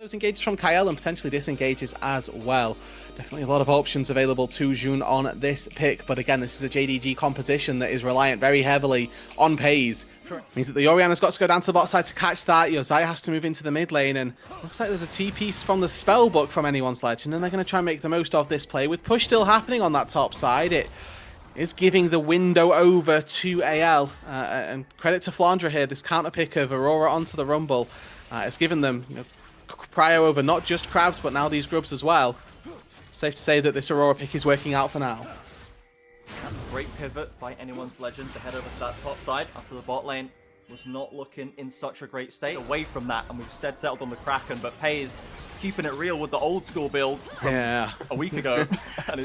Those engages from Kyle and potentially disengages as well. Definitely a lot of options available to Jun on this pick, but again, this is a JDG composition that is reliant very heavily on Pays. Means that the Orianna's got to go down to the bot side to catch that. Yozai has to move into the mid lane, and looks like there's a T-piece from the spell book from anyone's legend, and they're going to try and make the most of this play. With push still happening on that top side, it is giving the window over to AL, and credit to Flandre here, this counter pick of Aurora onto the Rumble. It's given them, prio over not just crabs, but now these grubs as well. Safe to say that this Aurora pick is working out for now. Great pivot by anyone's legend to head over to that top side after the bot lane was not looking in such a great state. Away from that, and we've instead settled on the Kraken, but Pays keeping it real with the old school build from a week ago. And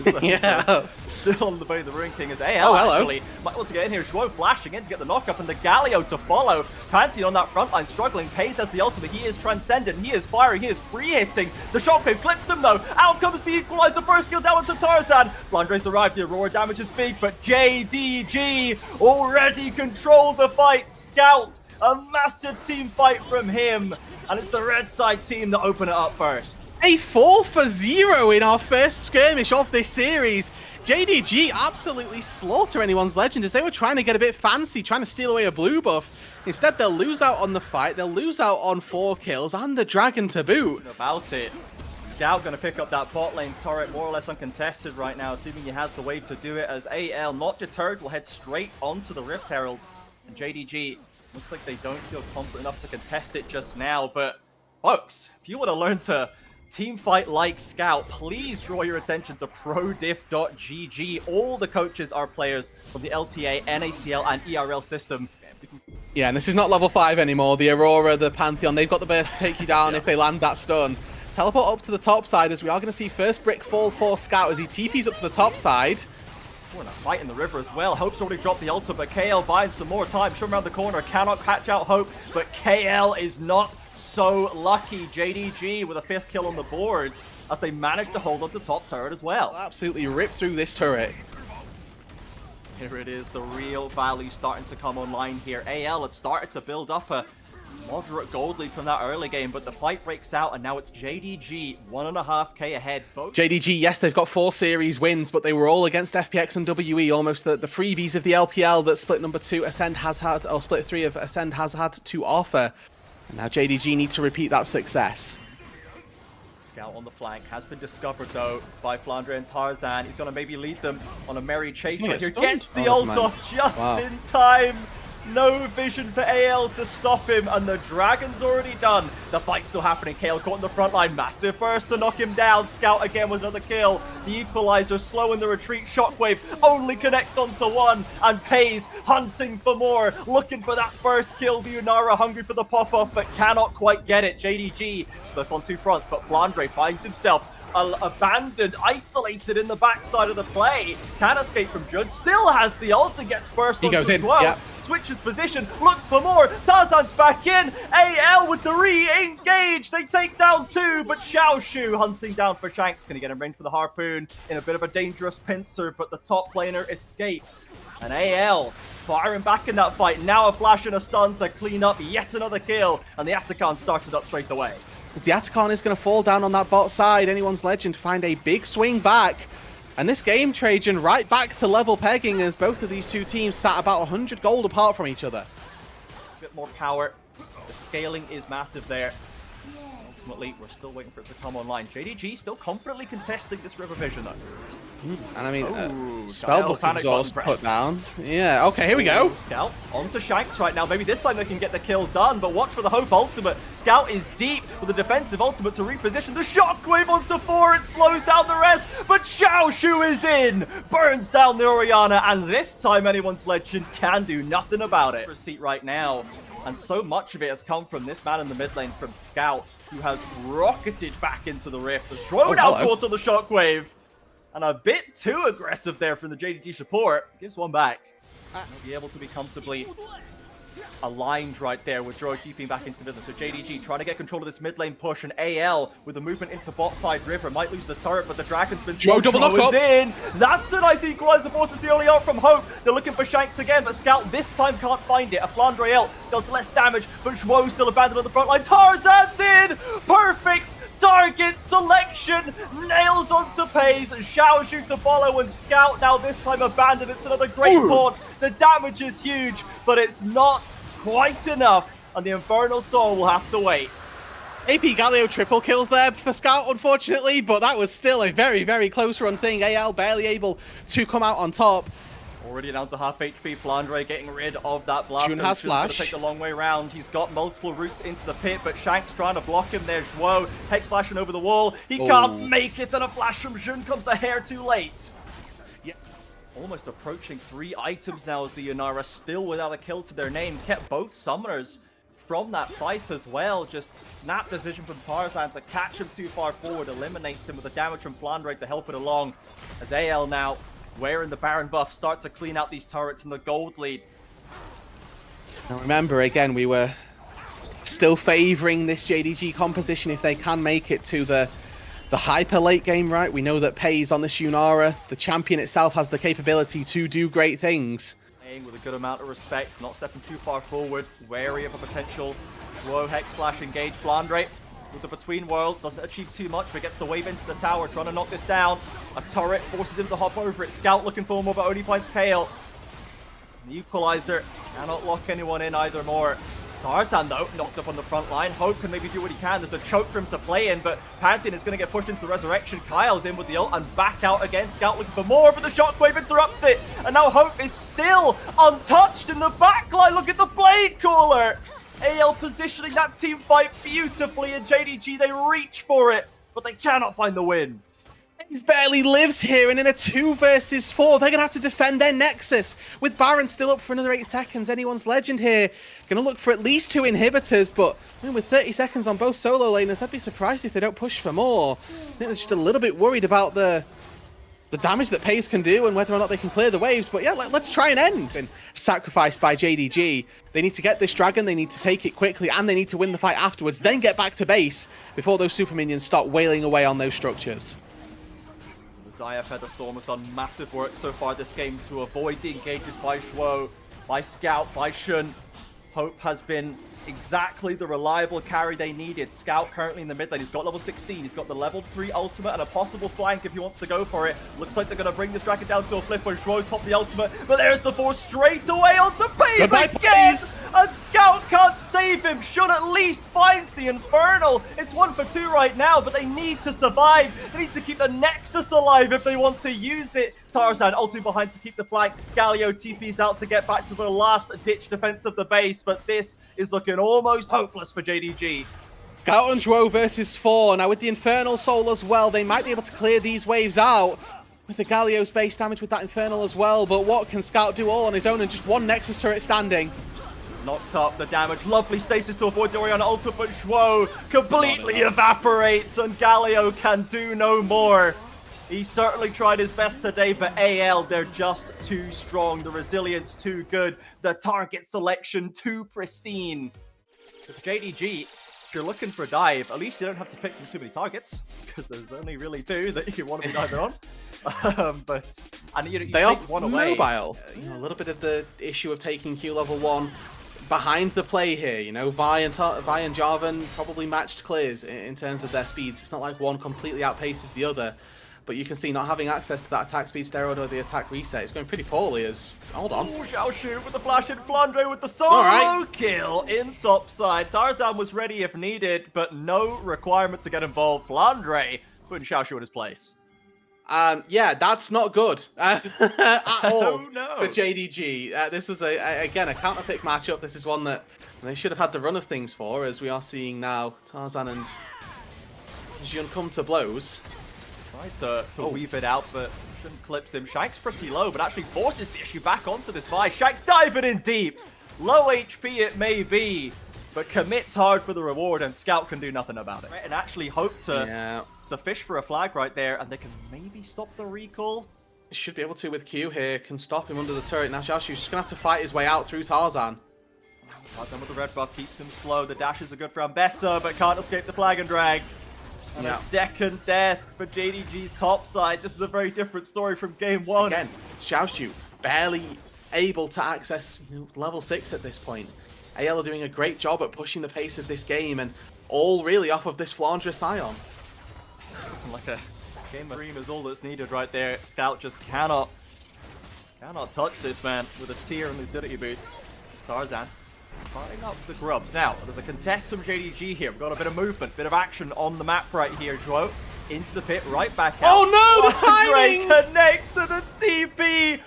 still on the way of the Ruin King as AL actually might want to get in here. Shuo flashing in to get the knockup and the Galio to follow. Pantheon on that front line struggling. Pays has the ultimate. He is transcendent. He is firing. He is free hitting. The shockwave clips him though. Out comes the equalizer. First kill down to Tarzan. Flandre's arrived. The Aurora damage is big, but JDG already controlled the fight. Scout, a massive team fight from him. And it's the red side team that open it up first. A 4-for-0 in our first skirmish of this series. JDG absolutely slaughter anyone's legend as they were trying to get a bit fancy, trying to steal away a blue buff. Instead, they'll lose out on the fight, they'll lose out on 4 kills and the dragon to boot. About it. Scout going to pick up that bot lane turret more or less uncontested right now, assuming he has the wave to do it, as AL, not deterred, will head straight onto the Rift Herald. And JDG looks like they don't feel confident enough to contest it just now, but folks, if you want to learn to team fight like Scout, please draw your attention to prodiff.gg. All the coaches are players from the LTA, NACL, and ERL system. Yeah, and this is not level 5 anymore. The Aurora, the Pantheon, they've got the burst to take you down if they land that stun. Teleport up to the top side as we are going to see first brick fall for Scout as he TPs up to the top side. We're in a fight in the river as well. Hope's already dropped the ultimate, but KL buys some more time. Show him around the corner, cannot catch out Hope, but KL is not so lucky. JDG with a 5th kill on the board as they manage to hold on to top turret as well. Absolutely rip through this turret. Here it is, the real value starting to come online here. AL had started to build up a moderate gold lead from that early game, but the fight breaks out and now it's JDG 1.5k ahead. JDG, yes, they've got 4 series wins, but they were all against FPX and WE, almost the freebies of the LPL that split number 2 Ascend has had, or split 3 of Ascend has had to offer. And now JDG need to repeat that success. Scout on the flank has been discovered though by Flandre and Tarzan. He's going to maybe lead them on a merry chase right here. Gets the ult off just in time. No vision for AL to stop him, and the dragon's already done. The fight's still happening. KL caught in the front line. Massive burst to knock him down. Scout again with another kill. The equalizer slowing the retreat. Shockwave only connects onto 1, and Pays hunting for more. Looking for that first kill. The Unara hungry for the pop-off, but cannot quite get it. JDG split on 2 fronts, but Flandre finds himself abandoned, isolated in the backside of the play. Can escape from Jud. Still has the ult and gets burst onto as well. Yep. Switches position, looks for more. Tarzan's back in. AL with the re-engage. They take down 2, but Xiaoshu hunting down for Shanks. Going to get him range for the harpoon in a bit of a dangerous pincer, but the top laner escapes. And AL firing back in that fight. Now a flash and a stun to clean up yet another kill. And the Atacon started up straight away. As the Atacon is going to fall down on that bot side, anyone's legend find a big swing back. And this game, Trajan, right back to level pegging as both of these two teams sat about 100 gold apart from each other. A bit more power. The scaling is massive there. Ultimately, we're still waiting for it to come online. JDG still confidently contesting this River Vision though. And I mean, spellbook exhaust put down. Yeah, okay, here we go. Scout onto Shanks right now. Maybe this time they can get the kill done, but watch for the Hope ultimate. Scout is deep with a defensive ultimate to reposition. The shockwave onto 4, it slows down the rest, but Xiaoshu is in! Burns down the Orianna, and this time anyone's legend can do nothing about it. Seat right now, and so much of it has come from this man in the mid lane, from Scout, who has rocketed back into the Rift. The Shroud out caught on the shockwave. And a bit too aggressive there from the JDG support. Gives one back. He'll be able to be comfortably aligned right there with Dro TPing back into the middle. So JDG trying to get control of this mid lane push, and AL with the movement into bot side river might lose the turret, but the Dragon's been slow. Dro is in. That's a nice equalizer, forces the early out from Hope. They're looking for Shanks again, but Scout this time can't find it. A Flandre does less damage, but Zhuo still abandoned on the front line. Tarzan's in! Perfect target selection, nails onto Pays, Xiaoshu to follow, and Scout now this time abandoned. It's another great taunt. The damage is huge, but it's not quite enough, and the Infernal Soul will have to wait. AP Galio triple kills there for Scout, unfortunately, but that was still a very, very close run thing. AL barely able to come out on top. Already down to half HP, Flandre getting rid of that blast. June has flash. He's going to take the long way around. He's got multiple routes into the pit, but Shanks trying to block him there. Zhuo, Hex flashing over the wall. He can't make it, and a flash from June comes a hair too late. Yeah. Almost approaching 3 items now as the Yunara still without a kill to their name. Kept both summoners from that fight as well. Just snap decision from Tarzan to catch him too far forward, eliminates him with the damage from Flandre to help it along. As AL now, wearing the Baron buff, start to clean out these turrets in the gold lead. Now remember, again, we were still favouring this JDG composition if they can make it to the hyper late game, right? We know that Pays on this Yunara, the champion itself, has the capability to do great things. With a good amount of respect, not stepping too far forward, wary of a potential Zhuo Hex Flash engage. Flandre with the Between Worlds, doesn't achieve too much, but gets the wave into the tower, trying to knock this down. A turret forces him to hop over it. Scout looking for more, but only finds Kale. The equalizer cannot lock anyone in either more. Tarzan, though, knocked up on the front line. Hope can maybe do what he can. There's a choke for him to play in, but Pantheon is going to get pushed into the Resurrection. Kyle's in with the ult and back out again. Scout looking for more, but the shockwave interrupts it. And now Hope is still untouched in the backline. Look at the Blade Caller. AL positioning that team fight beautifully, and JDG, they reach for it, but they cannot find the win. He barely lives here, and in a 2 versus 4, they're going to have to defend their Nexus. With Baron still up for another 8 seconds, anyone's legend here. Going to look for at least 2 inhibitors, but with 30 seconds on both solo laners, I'd be surprised if they don't push for more. I think they're just a little bit worried about the damage that Pays can do and whether or not they can clear the waves. But yeah, let's try and end. And sacrificed by JDG. They need to get this dragon, they need to take it quickly, and they need to win the fight afterwards, then get back to base before those super minions start wailing away on those structures. Xayah Featherstorm has done massive work so far this game to avoid the engages by Zhuo, by Scout, by Shun. Hope has been exactly the reliable carry they needed. Scout currently in the mid lane. He's got level 16. He's got the level 3 ultimate and a possible flank if he wants to go for it. Looks like they're going to bring this dragon down to a flip where Zhuo's popped the ultimate, but there's the force straight away onto Pays again! And Scout can't save him. Shun at least finds the Infernal. It's 1 for 2 right now, but they need to survive. They need to keep the Nexus alive if they want to use it. Tarzan ulting behind to keep the flank. Galio TP's out to get back to the last ditch defense of the base, but this is looking almost hopeless for JDG. Scout and Zhuo versus 4. Now with the Infernal Soul as well, they might be able to clear these waves out with the Galio's base damage with that Infernal as well. But what can Scout do all on his own and just 1 Nexus turret standing? Knocked up the damage. Lovely stasis to avoid the Orion ultimate, but Zhuo completely evaporates and Galio can do no more. He certainly tried his best today, but AL, they're just too strong. The resilience too good. The target selection too pristine. So for JDG, if you're looking for a dive, at least you don't have to pick from too many targets, because there's only really 2 that you want to be diving on. And you they are take one away. Mobile. A little bit of the issue of taking Q level 1 behind the play here. Vi and Jarvan probably matched clears in terms of their speeds. It's not like one completely outpaces the other. But you can see not having access to that attack speed steroid or the attack reset, it's going pretty poorly as... Hold on. Ooh, Xiaoshu with the flash in, Flandre with the solo kill in top side. Tarzan was ready if needed, but no requirement to get involved. Flandre putting Xiaoshu in his place. Yeah, that's not good at all for JDG. This was, again, a counter-pick matchup. This is one that they should have had the run of things for, as we are seeing now Tarzan and Jun come to blows. Tried to weave it out, but shouldn't clips him. Shank's pretty low, but actually forces the issue back onto this Vi. Shank's diving in deep. Low HP it may be, but commits hard for the reward, and Scout can do nothing about it. And actually hope to fish for a flag right there, and they can maybe stop the recall. Should be able to with Q here. Can stop him under the turret. Now Xiaoshu's just going to have to fight his way out through Tarzan. Tarzan with the red buff keeps him slow. The dashes are good for Ambessa, but can't escape the flag and drag. And a second death for JDG's top side. This is a very different story from game 1. Again, Xiaoshu barely able to access level 6 at this point. AL are doing a great job at pushing the pace of this game, and all really off of this Flandre Scion. It's looking like a game of dream is all that's needed right there. Scout just cannot touch this man with a tier and lucidity boots. It's Tarzan starting up the grubs. Now, there's a contest from JDG here. We've got a bit of movement, bit of action on the map right here, Joe. Into the pit, right back out. Oh no, the timing! Connects to the TP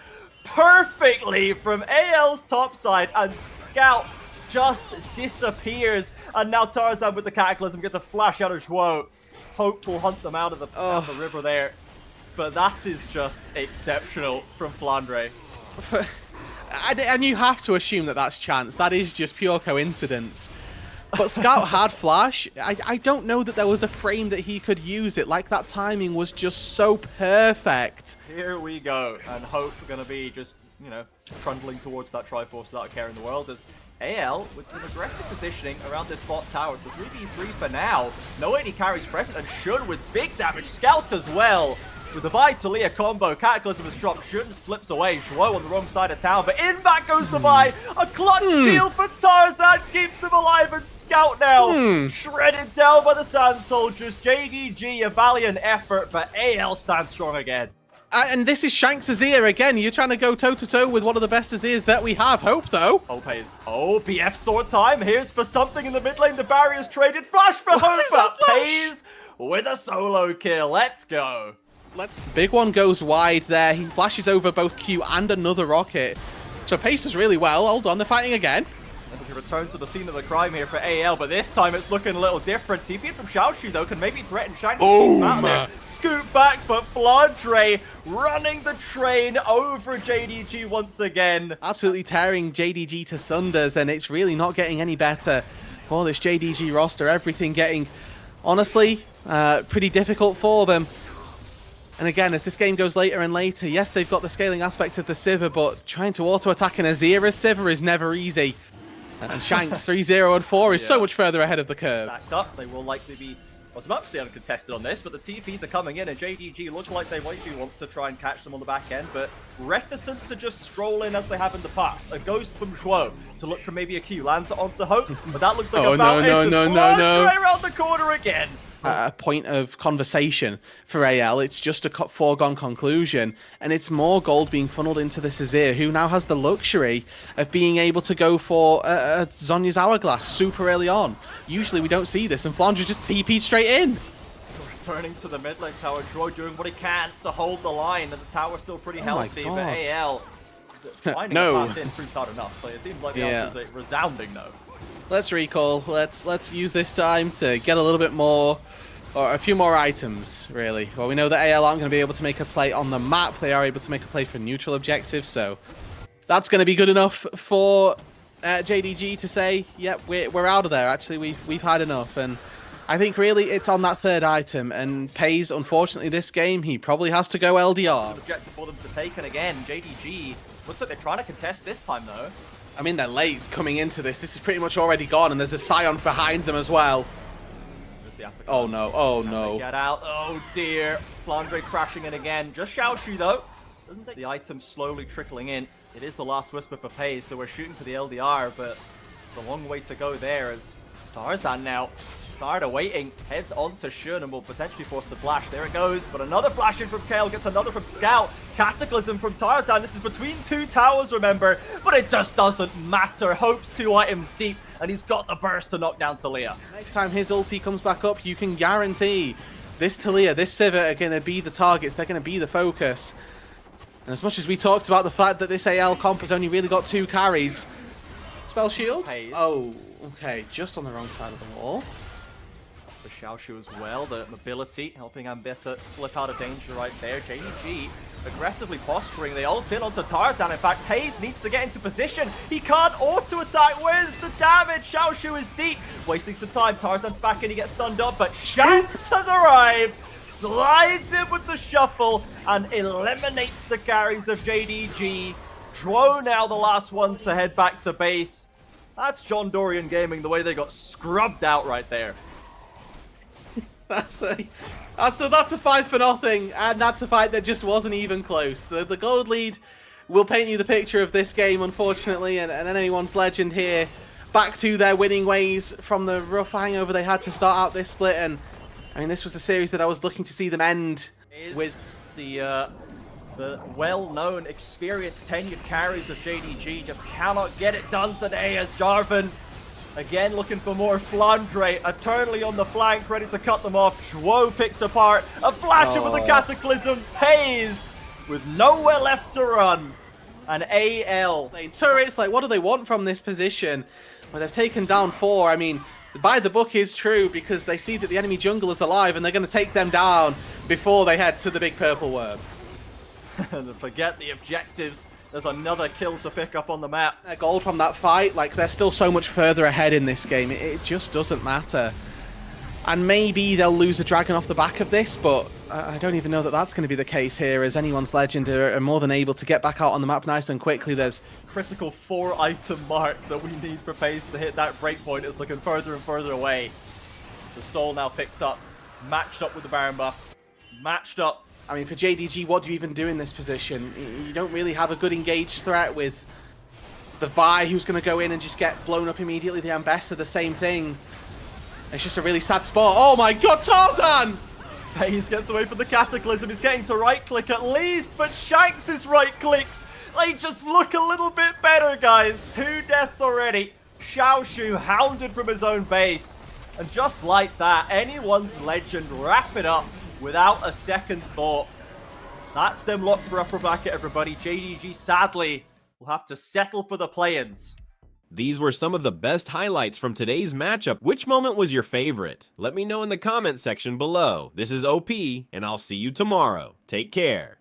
perfectly from AL's top side, and Scout just disappears. And now Tarzan with the Cataclysm gets a flash out of Zhuo. Hope will hunt them out of the river there. But that is just exceptional from Flandre. And you have to assume that that's chance. That is just pure coincidence. But Scout had flash. I don't know that there was a frame that he could use it. Like, that timing was just so perfect. Here we go. And Hope going to be just, you know, trundling towards that Triforce without a care in the world. As AL with some aggressive positioning around this bot tower. It's a 3v3 for now. No AD carries present, and Shun with big damage. Scout as well. With the Vi Talia combo, Cataclysm has dropped. Shun slips away. Zhuo on the wrong side of town, but in back goes the Vi. A clutch shield for Tarzan keeps him alive, and Scout now shredded down by the Sand Soldiers. JDG, a valiant effort, but AL stands strong again. And this is Shanks' Azir again. You're trying to go toe-to-toe with one of the best Azirs that we have. Hope, though. Hope pays. Oh, BF sword time. Here's for something in the mid lane. The barrier's traded. Flash for Hope, but pays with a solo kill. Let's go. Big one goes wide there. He flashes over both Q and another rocket. So Pace does really well. Hold on, they're fighting again. And we return to the scene of the crime here for AL, but this time it's looking a little different. TP from Xiaoshu, though, can maybe threaten Shanks to keep out there. Scoot back, but Flandre running the train over JDG once again. Absolutely tearing JDG to sunders, and it's really not getting any better for this JDG roster. Everything getting, honestly, pretty difficult for them. And again, as this game goes later and later, yes, they've got the scaling aspect of the Sivir, but trying to auto-attack an Azir as Sivir is never easy. And Shanks 3-0 and 4 is so much further ahead of the curve. Backed up, they will likely be, well, it's mostly uncontested on this, but the TPs are coming in, and JDG looks like they might want to try and catch them on the back end, but reticent to just stroll in as they have in the past. A ghost from Zhuo to look for maybe a Q, lands it onto Hope, but that looks like a foul hit. No. Around the corner again. A point of conversation for AL. It's just a foregone conclusion, and it's more gold being funneled into this Azir, who now has the luxury of being able to go for Zhonya's Hourglass super early on. Usually we don't see this, and Flandre just TP'd straight in. Returning to the mid lane tower, Droid doing what he can to hold the line, and the tower's still pretty healthy, but AL finding a path in proves hard enough. But it seems like the answer is a resounding no. Let's recall. Let's use this time to get a little bit more, or a few more items, really. Well, we know that AL aren't going to be able to make a play on the map. They are able to make a play for neutral objectives, so that's going to be good enough for JDG to say, yep, we're out of there. Actually, we've had enough. And I think really it's on that third item. And Pays, unfortunately, this game he probably has to go LDR. Objective for them to take, and again, JDG looks like they're trying to contest this time though. I mean, they're late coming into this. This is pretty much already gone, and there's a Scion behind them as well. Oh no, oh no. Get out, oh dear. Flandre crashing in again. Just Xiaoshu though. Doesn't take the item slowly trickling in. It is the last whisper for Pays, so we're shooting for the LDR, but it's a long way to go there as Tarzan now, tired of waiting, heads on to Shun and will potentially force the flash. There it goes, but another flash in from Kale, gets another from Scout. Cataclysm from Tarzan. This is between two towers, remember, but it just doesn't matter. Hope's 2 items deep, and he's got the burst to knock down Talia. Next time his ulti comes back up, you can guarantee this Talia, this Sivir are going to be the targets. They're going to be the focus. And as much as we talked about the fact that this AL comp has only really got 2 carries. Spell shield? Oh, okay, just on the wrong side of the wall. For Xiaoshu as well, the mobility helping Ambessa slip out of danger right there. JDG aggressively posturing, they ult in onto Tarzan. In fact, Pays needs to get into position. He can't auto-attack. Where's the damage? Xiaoshu is deep, wasting some time. Tarzan's back in, he gets stunned up, but Shanks has arrived, slides in with the shuffle, and eliminates the carries of JDG. Zhuo now the last one to head back to base. That's John Dorian Gaming, the way they got scrubbed out right there. That's a 5-0, and that's a fight that just wasn't even close. The gold lead will paint you the picture of this game, unfortunately, and anyone's legend here back to their winning ways from the rough hangover they had to start out this split. And I mean, this was a series that I was looking to see them end with. The well-known, experienced, tenured carries of JDG just cannot get it done today, as Jarvan, again looking for more Flandre, eternally on the flank, ready to cut them off. Zhuo picked apart, a flasher with a Cataclysm, pays with nowhere left to run. And AL. Turrets, like, what do they want from this position? Well, they've taken down 4. I mean, by the book is true, because they see that the enemy jungle is alive, and they're going to take them down before they head to the big purple worm. And forget the objectives. There's another kill to pick up on the map. Gold from that fight, like, they're still so much further ahead in this game. It just doesn't matter. And maybe they'll lose a dragon off the back of this, but I don't even know that that's going to be the case here, as anyone's legend are more than able to get back out on the map nice and quickly. There's critical 4-item mark that we need for FaZe to hit that breakpoint. It's looking further and further away. The Soul now picked up, matched up with the Baron buff, matched up. I mean, for JDG, what do you even do in this position? You don't really have a good engaged threat with the Vi, who's going to go in and just get blown up immediately. The Ambessa, the same thing. It's just a really sad spot. Oh my god, Tarzan! FaZe gets away from the Cataclysm. He's getting to right-click at least, but Shanks' right-clicks, they just look a little bit better, guys. 2 deaths already. Xiaoshu hounded from his own base. And just like that, anyone's legend wrap it up without a second thought. That's them locked for upper bracket, everybody. JDG, sadly, will have to settle for the play-ins. These were some of the best highlights from today's matchup. Which moment was your favorite? Let me know in the comment section below. This is OP, and I'll see you tomorrow. Take care.